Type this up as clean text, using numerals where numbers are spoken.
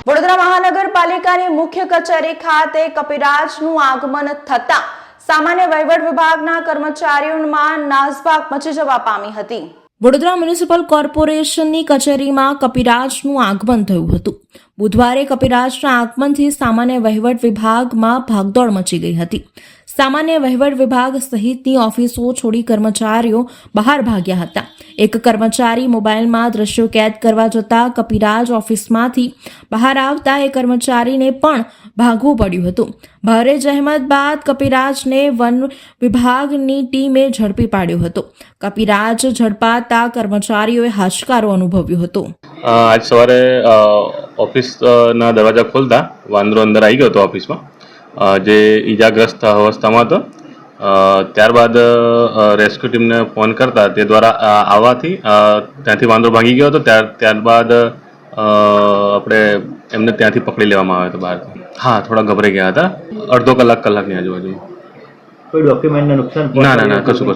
વડોદરા મહાનગરપાલિકાની મુખ્ય કચેરી ખાતે કપિરાજનું આગમન થતા સામાન્ય વહીવટ વિભાગના કર્મચારીઓમાં નાસભાગ મચી જવા પામી હતી। વડોદરા મ્યુનિસિપલ કોર્પોરેશનની કચેરીમાં કપિરાજનું આગમન થયું હતું। બુધવારે કપિરાજના આગમનથી સામાન્ય વહીવટ વિભાગમાં ભાગદોડ મચી ગઈ હતી। સામાન્ય વહીવટ વિભાગ સહિતની ઓફિસો છોડી કર્મચારીઓ બહાર ભાગ્યા હતા। એક કર્મચારી મોબાઈલમાં દ્રશ્યો કેદ કરવા જતા કપિરાજ ઓફિસમાંથી બહાર આવતા એ કર્મચારીને પણ ભાગવું પડ્યું હતું। ભારે જહેમત બાદ કપિરાજને વન વિભાગની ટીમે ઝડપી પાડ્યો હતો। કપિરાજ ઝડપાતા કર્મચારીઓએ હાશકારો અનુભવ્યો હતો। આજ સવારે ઓફિસના દરવાજા ખોલતા વાંદરો અંદર આવી ગયો હતો ઓફિસમાં, જે ઈજાગ્રસ્ત અવસ્થામાં હતો। ત્યારબાદ રેસ્ક્યુ ટીમને ફોન કરતા તે દ્વારા આવવાથી ત્યાંથી વાંદરો ભાગી ગયો હતો। ત્યારબાદ આપણે એમને ત્યાંથી પકડી લેવામાં આવ્યો હતો બહારથી। હા, થોડા ગભરાઈ ગયા હતા। અડધો કલાકની આજુબાજુમાં। કોઈ ડોક્યુમેન્ટને નુકસાન? ના, કશું